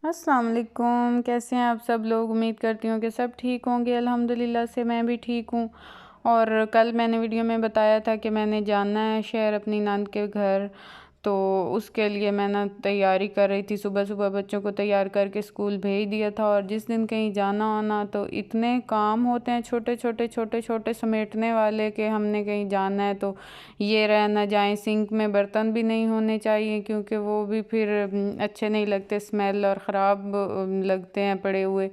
अस्सलाम वालेकुम। कैसे हैं आप सब लोग? उम्मीद करती हूँ कि सब ठीक होंगे। अल्हम्दुलिल्लाह से मैं भी ठीक हूँ। और कल मैंने वीडियो में बताया था कि मैंने जाना है शहर अपनी नंद के घर, तो उसके लिए मैं ना तैयारी कर रही थी। सुबह सुबह बच्चों को तैयार करके स्कूल भेज दिया था। और जिस दिन कहीं जाना होना तो इतने काम होते हैं छोटे छोटे समेटने वाले कि हमने कहीं जाना है तो ये रह ना जाए। सिंक में बर्तन भी नहीं होने चाहिए क्योंकि वो भी फिर अच्छे नहीं लगते, स्मेल और ख़राब लगते हैं पड़े हुए।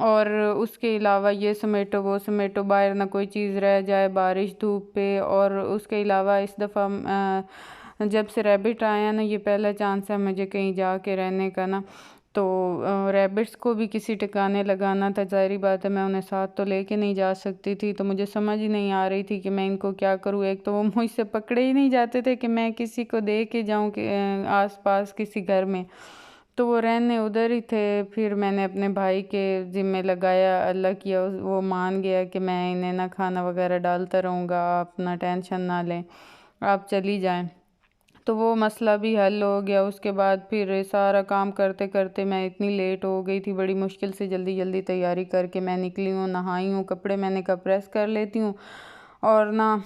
और उसके अलावा ये समेटो वो समेटो, बाहर ना कोई चीज़ रह जाए बारिश धूप पे। और उसके अलावा इस दफ़ा जब से रैबिट आया ना, ये पहला चांस है मुझे कहीं जा के रहने का ना। तो रैबिट्स को भी किसी ठिकाने लगाना था। ज़ाहिर बात है मैं उन्हें साथ तो लेके नहीं जा सकती थी, तो मुझे समझ ही नहीं आ रही थी कि मैं इनको क्या करूँ। एक तो वो मुझसे पकड़े ही नहीं जाते थे कि मैं किसी को दे के जाऊँ कि आस पास किसी घर में, तो वो रहने उधर ही थे। फिर मैंने अपने भाई के ज़िम्मे लगाया, अल्लाह किया वो मान गया कि मैं इन्हें ना खाना वगैरह डालता रहूँगा, आप अपना टेंशन ना लें, आप चली जाएं। तो वो मसला भी हल हो गया। उसके बाद फिर सारा काम करते करते मैं इतनी लेट हो गई थी। बड़ी मुश्किल से जल्दी जल्दी तैयारी करके मैं निकली हूँ, नहाई हूँ, कपड़े मैंने कहा प्रेस कर लेती हूँ। और ना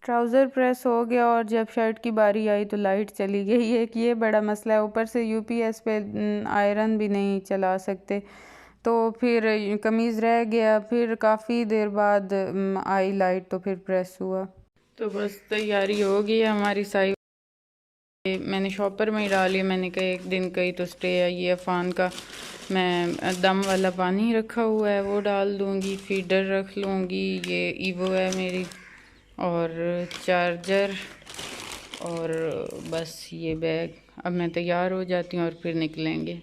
ट्राउज़र प्रेस हो गया और जब शर्ट की बारी आई तो लाइट चली गई। एक ये बड़ा मसला है, ऊपर से यूपीएस पे आयरन भी नहीं चला सकते। तो फिर कमीज़ रह गया, फिर काफ़ी देर बाद आई लाइट तो फिर प्रेस हुआ। तो बस तैयारी हो गई है हमारी सारी। मैंने शॉपर में ही डाली। मैंने कहा एक दिन कहीं तो स्टे है। ये अफान का मैं दम वाला पानी रखा हुआ है वो डाल दूँगी, फीडर रख लूँगी, ये ईवो है मेरी, और चार्जर, और बस ये बैग। अब मैं तैयार हो जाती हूँ और फिर निकलेंगे।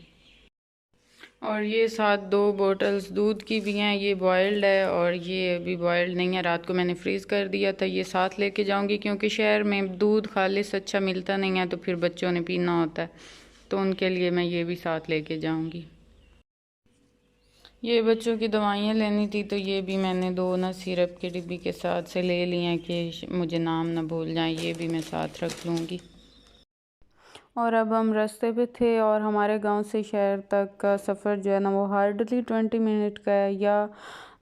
और ये साथ 2 बोतल्स दूध की भी हैं। ये बॉयल्ड है और ये अभी बॉयल्ड नहीं है, रात को मैंने फ्रीज़ कर दिया था। ये साथ लेके जाऊंगी क्योंकि शहर में दूध खालिस अच्छा मिलता नहीं है, तो फिर बच्चों ने पीना होता है, तो उनके लिए मैं ये भी साथ लेके जाऊंगी। ये बच्चों की दवाइयाँ लेनी थी, तो ये भी मैंने 2 ना सिरप के डिब्बी के साथ से ले लिए हैं कि मुझे नाम ना भूल जाए। ये भी मैं साथ रख लूँगी। और अब हम रास्ते पे थे और हमारे गांव से शहर तक का सफ़र जो है ना वो हार्डली 20 मिनट का है, या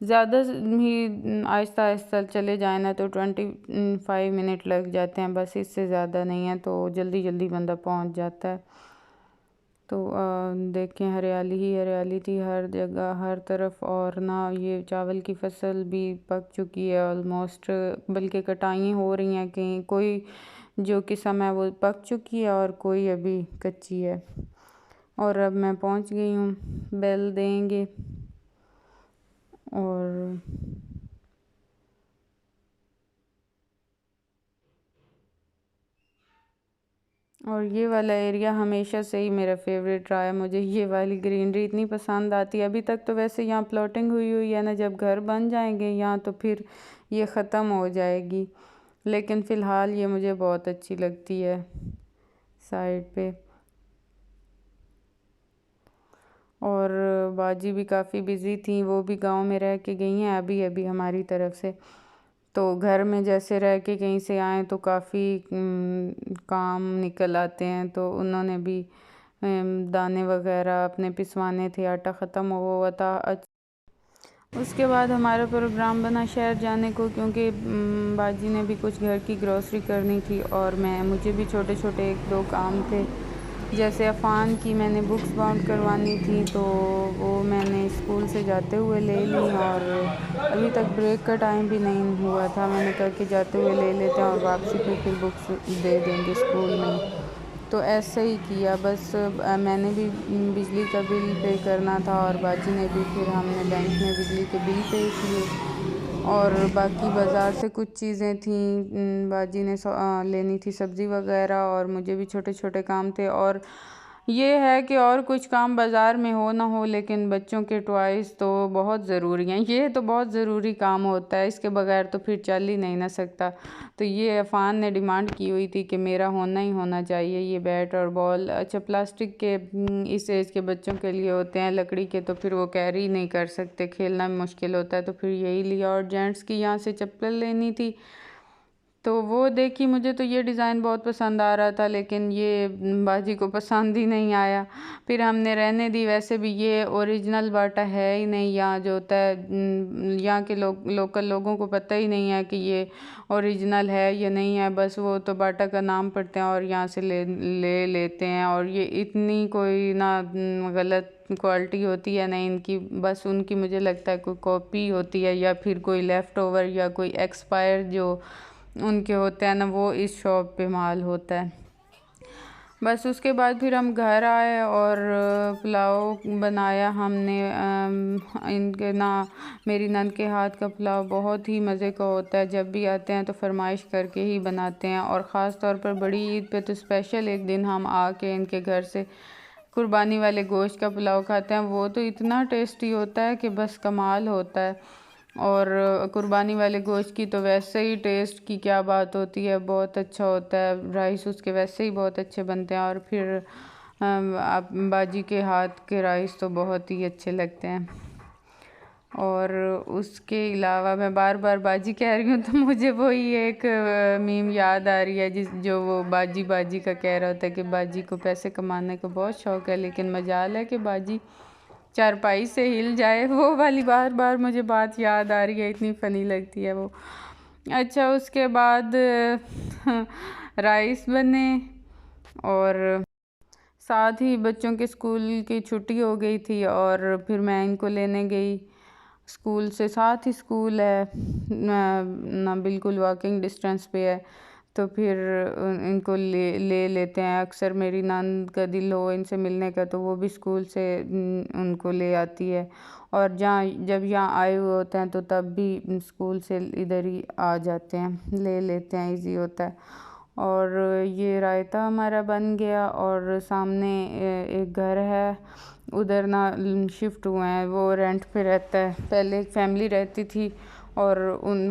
ज़्यादा ही आहिस्ता आहिस्ता चले जाए ना तो 25 मिनट लग जाते हैं, बस इससे ज़्यादा नहीं है, तो जल्दी जल्दी बंदा पहुंच जाता है। तो देखें हरियाली ही हरियाली थी हर जगह हर तरफ। और ना ये चावल की फसल भी पक चुकी है ऑलमोस्ट, बल्कि कटाई हो रही हैं, कहीं कोई जो किस्म है वो पक चुकी है और कोई अभी कच्ची है। और अब मैं पहुंच गई हूँ, बेल देंगे। और ये वाला एरिया हमेशा से ही मेरा फेवरेट रहा है। मुझे ये वाली ग्रीनरी इतनी पसंद आती है। अभी तक तो वैसे यहाँ प्लॉटिंग हुई हुई है ना, जब घर बन जाएंगे यहाँ तो फिर ये ख़त्म हो जाएगी, लेकिन फ़िलहाल ये मुझे बहुत अच्छी लगती है साइड पे। और बाजी भी काफ़ी बिज़ी थी, वो भी गांव में रह के गई हैं अभी अभी हमारी तरफ से। तो घर में जैसे रह के कहीं से आए तो काफ़ी काम निकल आते हैं, तो उन्होंने भी दाने वगैरह अपने पिसवाने थे, आटा ख़त्म हुआ था। उसके बाद हमारा प्रोग्राम बना शहर जाने को, क्योंकि बाजी ने भी कुछ घर की ग्रॉसरी करनी थी और मुझे भी छोटे छोटे 1-2 काम थे। जैसे अफ़ान की मैंने बुक्स बाउंड करवानी थी, तो वो मैंने स्कूल से जाते हुए ले ली। और अभी तक ब्रेक का टाइम भी नहीं हुआ था, मैंने कहा कि जाते हुए ले लेते हैं और वापसी पे फिर बुक्स दे देंगे स्कूल में। तो ऐसे ही किया बस। मैंने भी बिजली का बिल पे करना था और बाजी ने भी, फिर हमने बैंक में बिजली के बिल पे किए। और बाकी बाज़ार से कुछ चीज़ें थी, बाजी ने लेनी थी सब्ज़ी वगैरह, और मुझे भी छोटे छोटे काम थे। और ये है कि और कुछ काम बाज़ार में हो ना हो, लेकिन बच्चों के टॉयज़ तो बहुत ज़रूरी हैं। ये तो बहुत ज़रूरी काम होता है, इसके बगैर तो फिर चल ही नहीं ना सकता। तो ये अफ़ान ने डिमांड की हुई थी कि मेरा होना ही होना चाहिए ये बैट और बॉल। अच्छा प्लास्टिक के इस एज के बच्चों के लिए होते हैं, लकड़ी के तो फिर वो कैरी नहीं कर सकते, खेलना मुश्किल होता है, तो फिर यही लिया। और जेंट्स की यहाँ से चप्पल लेनी थी, तो वो देखी, मुझे तो ये डिज़ाइन बहुत पसंद आ रहा था, लेकिन ये बाजी को पसंद ही नहीं आया। फिर हमने रहने दी। वैसे भी ये ओरिजिनल बाटा है ही नहीं, यहाँ जो होता है यहाँ के लोकल लोगों को पता ही नहीं है कि ये ओरिजिनल है या नहीं है। बस वो तो बाटा का नाम पढ़ते हैं और यहाँ से ले लेते हैं। और ये इतनी कोई ना गलत क्वालिटी होती है ना इनकी, बस उनकी मुझे लगता है कोई कॉपी होती है या फिर कोई लेफ़्ट ओवर या कोई एक्सपायर जो उनके होते हैं ना, वो इस शॉप पे माल होता है। बस उसके बाद फिर हम घर आए और पुलाव बनाया हमने। इनके ना मेरी नंद के हाथ का पुलाव बहुत ही मज़े का होता है। जब भी आते हैं तो फरमाइश करके ही बनाते हैं, और ख़ास तौर पर बड़ी ईद पे तो स्पेशल एक दिन हम आके इनके घर से कुर्बानी वाले गोश्त का पुलाव खाते हैं। वो तो इतना टेस्टी होता है कि बस कमाल होता है। और कुर्बानी वाले गोश्त की तो वैसे ही टेस्ट की क्या बात होती है, बहुत अच्छा होता है। राइस उसके वैसे ही बहुत अच्छे बनते हैं, और फिर आप बाजी के हाथ के राइस तो बहुत ही अच्छे लगते हैं। और उसके अलावा मैं बार बार बाजी कह रही हूँ तो मुझे वही एक मीम याद आ रही है जो वो बाजी बाजी का कह रहा होता है कि बाजी को पैसे कमाने का बहुत शौक़ है, लेकिन मजाल है कि बाजी चारपाई से हिल जाए। वो वाली बार बार मुझे बात याद आ रही है, इतनी फ़नी लगती है वो। अच्छा, उसके बाद राइस बने, और साथ ही बच्चों के स्कूल की छुट्टी हो गई थी, और फिर मैं इनको लेने गई स्कूल से। साथ ही स्कूल है ना, बिल्कुल वॉकिंग डिस्टेंस पे है। तो फिर इनको ले लेते हैं। अक्सर मेरी नंद का दिल हो इनसे मिलने का तो वो भी स्कूल से उनको ले आती है, और जब यहाँ आए हुए होते हैं तो तब भी स्कूल से इधर ही आ जाते हैं, ले लेते हैं, इजी होता है। और ये रायता हमारा बन गया, और सामने एक घर है, उधर ना शिफ्ट हुए हैं, वो रेंट पे रहता है। पहले एक फैमिली रहती थी और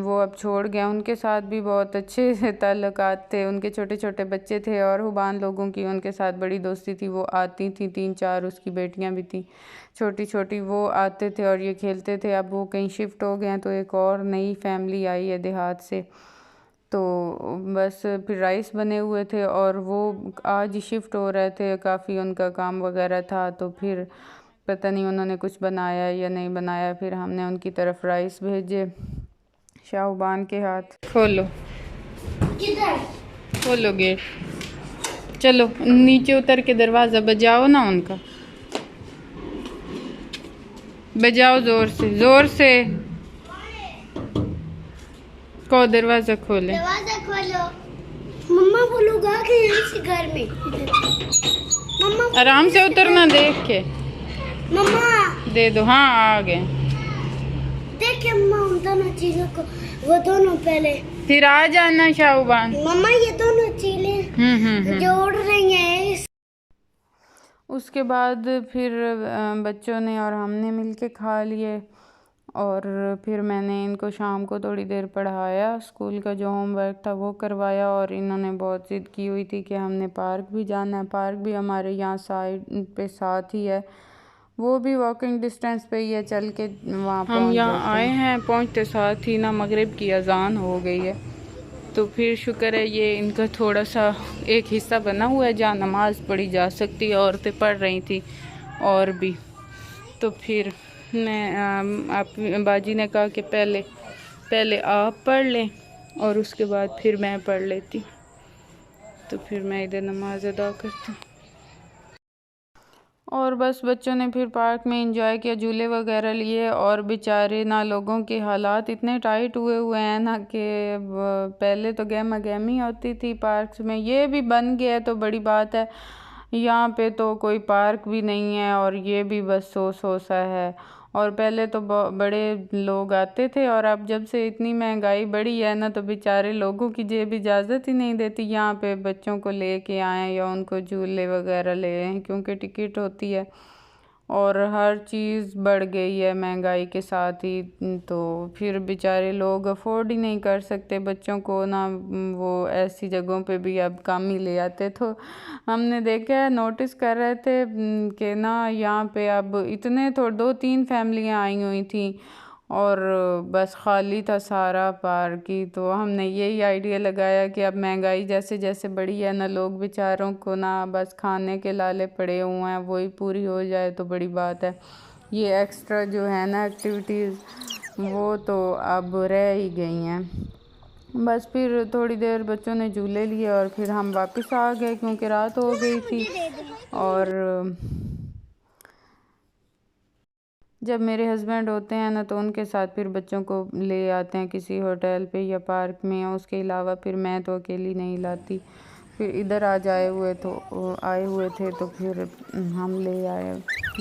वो अब छोड़ गया। उनके साथ भी बहुत अच्छे से ताल्लुकात थे, उनके छोटे छोटे बच्चे थे, और हुबान लोगों की उनके साथ बड़ी दोस्ती थी। वो आती थी, 3-4 उसकी बेटियां भी थी छोटी छोटी, वो आते थे और ये खेलते थे। अब वो कहीं शिफ्ट हो गए हैं, तो एक और नई फैमिली आई है देहात से। तो बस फिर राइस बने हुए थे, और वो आज ही शिफ्ट हो रहे थे, काफ़ी उनका काम वगैरह था, तो फिर पता नहीं उन्होंने कुछ बनाया या नहीं बनाया। फिर हमने उनकी तरफ राइस भेजे शाहबान के हाथ। खोलो खोलो गेट, चलो नीचे उतर के दरवाज़ा बजाओ ना उनका, बजाओ ज़ोर से ज़ोर से। को दरवाज़ा खोले, दरवाज़ा खोलो। मम्मा वो लोग आ गए यहाँ से घर में। मम्मा आराम से उतरना देख के। मम्मा दे दो, हाँ आ गए। देखिए मम्मा उन दोनों चीज़ों को, वो दोनों पहले फिर आ जाना शाहबान। मम्मा ये दोनों चीज़ें जो उड़ रही हैं। उसके बाद फिर बच्चों ने और हमने मिलके खा लिए, और फिर मैंने इनको शाम को थोड़ी देर पढ़ाया, स्कूल का जो होमवर्क था वो करवाया। और इन्होंने बहुत ज़िद की हुई थी कि हमने पार्क भी जाना है। पार्क भी हमारे यहाँ साइड पे साथ ही है, वो भी वॉकिंग डिस्टेंस पे ही है, चल के वहाँ हम यहाँ आए हैं। पहुँचते साथ ही ना मगरिब की अजान हो गई है। तो फिर शुक्र है ये इनका थोड़ा सा एक हिस्सा बना हुआ है जहाँ नमाज़ पढ़ी जा सकती है, औरतें पढ़ रही थी और भी। तो फिर मैं आप बाजी ने कहा कि पहले आप पढ़ लें और उसके बाद फिर मैं पढ़ लेती। तो फिर मैं इधर नमाज अदा करती हूँ। और बस बच्चों ने फिर पार्क में एंजॉय किया, झूले वगैरह लिए। और बेचारे ना लोगों के हालात इतने टाइट हुए हैं ना कि पहले तो गहमा गहमी होती थी पार्क्स में, ये भी बन गया तो बड़ी बात है। यहाँ पे तो कोई पार्क भी नहीं है, और ये भी बस सो सा है। और पहले तो बड़े लोग आते थे, और अब जब से इतनी महंगाई बढ़ी है ना, तो बेचारे लोगों की जेब इजाज़त ही नहीं देती यहाँ पे बच्चों को लेके आएँ या उनको झूले वगैरह ले आएँ, क्योंकि टिकट होती है और हर चीज़ बढ़ गई है महंगाई के साथ ही। तो फिर बेचारे लोग अफोर्ड ही नहीं कर सकते बच्चों को ना, वो ऐसी जगहों पे भी अब कम ही ले आते। तो हमने देखा है, नोटिस कर रहे थे कि ना यहाँ पे अब इतने 2-3 फैमिलियाँ आई हुई थी, और बस खाली था सारा पार्क ही। तो हमने यही आइडिया लगाया कि अब महंगाई जैसे जैसे बढ़ी है ना, लोग बेचारों को ना बस खाने के लाले पड़े हुए हैं, वही पूरी हो जाए तो बड़ी बात है। ये एक्स्ट्रा जो है ना एक्टिविटीज़ वो तो अब रह ही गई हैं। बस फिर थोड़ी देर बच्चों ने झूले लिए और फिर हम वापस आ गए क्योंकि रात हो गई थी। और जब मेरे हस्बैंड होते हैं ना तो उनके साथ फिर बच्चों को ले आते हैं किसी होटल पे या पार्क में, उसके अलावा फिर मैं तो अकेली नहीं लाती। फिर इधर आज आए हुए थे तो फिर हम ले आए,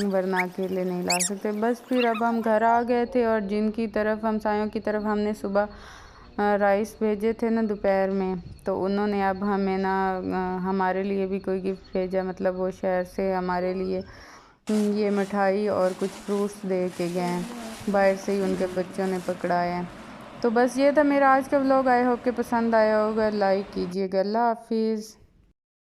वरना अकेले नहीं ला सकते। बस फिर अब हम घर आ गए थे और जिनकी तरफ हमसायों की तरफ हमने सुबह राइस भेजे थे ना दोपहर में, तो उन्होंने अब हमें ना हमारे लिए भी कोई गिफ्ट भेजा। मतलब वो शहर से हमारे लिए ये मिठाई और कुछ फ्रूट्स दे के गए हैं, बाहर से ही उनके बच्चों ने पकड़ाया है। तो बस ये था मेरा आज का व्लॉग। आई होप कि पसंद आया होगा, लाइक कीजिएगा। अल्लाह हाफिज़।